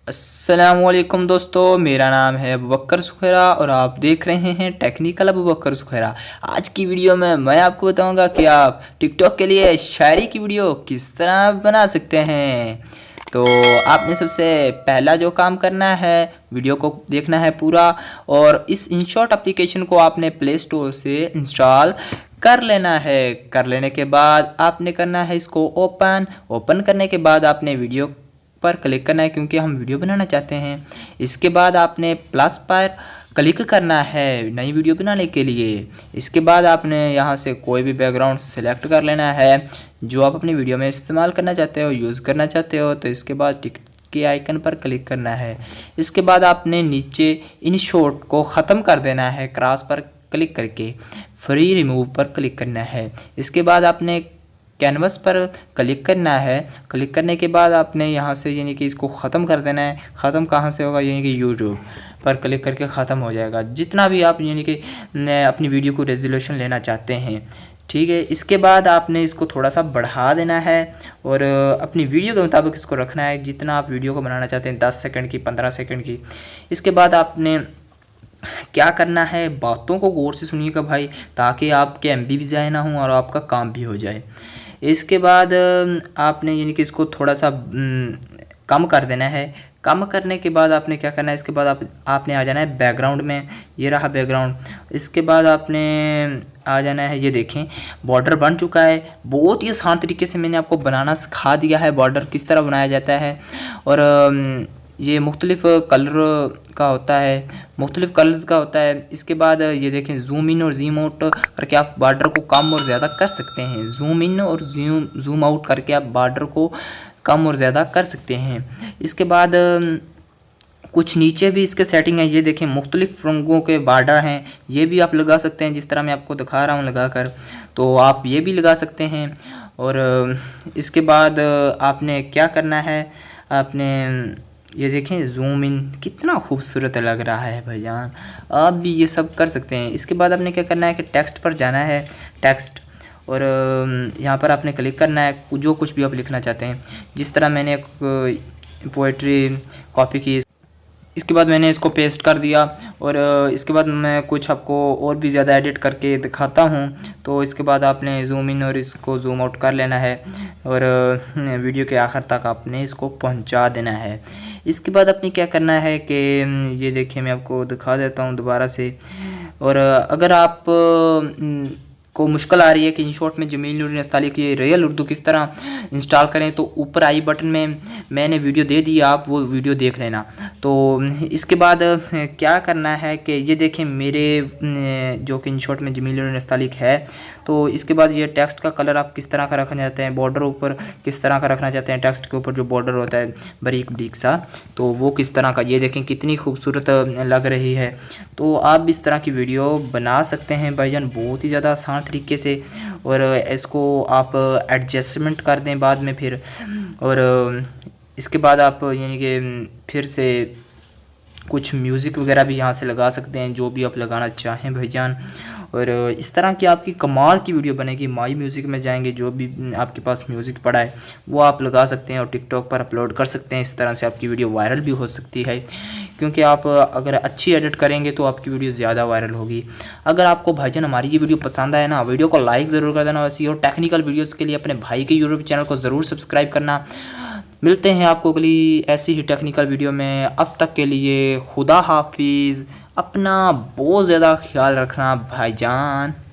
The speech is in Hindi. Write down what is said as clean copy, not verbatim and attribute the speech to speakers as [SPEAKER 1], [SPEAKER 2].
[SPEAKER 1] अस्सलामुअलैकुम दोस्तों, मेरा नाम है अबूबकर सुखेरा और आप देख रहे हैं टेक्निकल अबूबकर सुखेरा। आज की वीडियो में मैं आपको बताऊंगा कि आप टिकटॉक के लिए शायरी की वीडियो किस तरह बना सकते हैं। तो आपने सबसे पहला जो काम करना है, वीडियो को देखना है पूरा और इस इनशॉट एप्लीकेशन को आपने प्ले स्टोर से इंस्टॉल कर लेना है। कर लेने के बाद आपने करना है इसको ओपन करने के बाद आपने वीडियो पर क्लिक करना है क्योंकि हम वीडियो बनाना चाहते हैं। इसके बाद आपने प्लस पर क्लिक करना है नई वीडियो बनाने के लिए। इसके बाद आपने यहाँ से कोई भी बैकग्राउंड सेलेक्ट कर लेना है जो आप अपनी वीडियो में इस्तेमाल करना चाहते हो, यूज़ करना चाहते हो। तो इसके बाद टिक के आइकन पर क्लिक करना है। इसके बाद आपने नीचे इन शॉट को ख़त्म कर देना है, क्रॉस पर क्लिक करके फ्री रिमूव पर क्लिक करना है। इसके बाद आपने कैनवस पर क्लिक करना है। क्लिक करने के बाद आपने यहाँ से यानी कि इसको ख़त्म कर देना है। ख़त्म कहाँ से होगा, यानी कि यूट्यूब पर क्लिक करके ख़त्म हो जाएगा जितना भी आप यानी कि अपनी वीडियो को रेजोल्यूशन लेना चाहते हैं। ठीक है, इसके बाद आपने इसको थोड़ा सा बढ़ा देना है और अपनी वीडियो के मुताबिक इसको रखना है जितना आप वीडियो को बनाना चाहते हैं, 10 सेकंड की, 15 सेकंड की। इसके बाद आपने क्या करना है, बातों को गौर से सुनिएगा भाई, ताकि आपके एमबी भी ज़ाया ना हो और आपका काम भी हो जाए। इसके बाद आपने यानी कि इसको थोड़ा सा कम कर देना है। कम करने के बाद आपने क्या करना है, इसके बाद आपने आ जाना है बैकग्राउंड में। ये रहा बैकग्राउंड। इसके बाद आपने आ जाना है, ये देखें बॉर्डर बन चुका है। बहुत ही आसान तरीके से मैंने आपको बनाना सिखा दिया है, बॉर्डर किस तरह बनाया जाता है। और ये मुख्तलिफ़ कलर का होता है, मुख्तलिफ़ कलर्स का होता है। इसके बाद ये देखें जूम इन और जूम आउट करके आप बॉर्डर को कम और ज़्यादा कर सकते हैं। जूम इन और जूम आउट करके आप बॉर्डर को कम और ज़्यादा कर सकते हैं। इसके बाद कुछ नीचे भी इसके सेटिंग है, ये देखें मुख्तलिफ़ रंगों के बॉर्डर हैं, ये भी आप लगा सकते हैं जिस तरह मैं आपको दिखा रहा हूँ लगा कर। तो आप ये भी लगा सकते हैं। और इसके बाद आपने क्या करना है, आपने ये देखें जूम इन कितना खूबसूरत लग रहा है भाईजान, आप भी ये सब कर सकते हैं। इसके बाद आपने क्या करना है कि टेक्स्ट पर जाना है, टेक्स्ट, और यहाँ पर आपने क्लिक करना है जो कुछ भी आप लिखना चाहते हैं। जिस तरह मैंने एक पोइट्री कॉपी की, इसके बाद मैंने इसको पेस्ट कर दिया और इसके बाद मैं कुछ आपको और भी ज़्यादा एडिट करके दिखाता हूँ। तो इसके बाद आपने जूम इन और इसको जूम आउट कर लेना है और वीडियो के आखिर तक आपने इसको पहुँचा देना है। इसके बाद आपने क्या करना है कि ये देखिए मैं आपको दिखा देता हूँ दोबारा से। और अगर आप को मुश्किल आ रही है कि इन शॉर्ट में जमील नूरी नस्ताली की रियल उर्दू किस तरह इंस्टॉल करें, तो ऊपर आई बटन में मैंने वीडियो दे दी, आप वो वीडियो देख लेना। तो इसके बाद क्या करना है कि ये देखें मेरे जो कि इन शॉर्ट में जमील नूरी नस्ताली है। तो इसके बाद ये टेक्स्ट का कलर आप किस तरह का रखना चाहते हैं, बॉर्डर ऊपर किस तरह का रखना चाहते हैं, टेक्स्ट के ऊपर जो बॉर्डर होता है बारीक बारीक सा, तो वो किस तरह का, ये देखें कितनी खूबसूरत लग रही है। तो आप भी इस तरह की वीडियो बना सकते हैं भाईजान, बहुत ही ज़्यादा आसान तरीके से। और इसको आप एडजस्टमेंट कर दें बाद में फिर। और इसके बाद आप यानी कि फिर से कुछ म्यूज़िक वगैरह भी यहाँ से लगा सकते हैं, जो भी आप लगाना चाहें भाईजान। और इस तरह की आपकी कमाल की वीडियो बनेगी। माई म्यूज़िक में जाएंगे, जो भी आपके पास म्यूज़िक पड़ा है वो आप लगा सकते हैं और टिकटॉक पर अपलोड कर सकते हैं। इस तरह से आपकी वीडियो वायरल भी हो सकती है, क्योंकि आप अगर अच्छी एडिट करेंगे तो आपकी वीडियो ज़्यादा वायरल होगी। अगर आपको भाईजान हमारी ये वीडियो पसंद आए ना, वीडियो को लाइक ज़रूर कर देना। ऐसी और टेक्निकल वीडियोज़ के लिए अपने भाई के यूट्यूब चैनल को ज़रूर सब्सक्राइब करना। मिलते हैं आपको अगली ऐसी ही टेक्निकल वीडियो में। अब तक के लिए खुदा हाफिज़। अपना बहुत ज़्यादा ख्याल रखना भाईजान।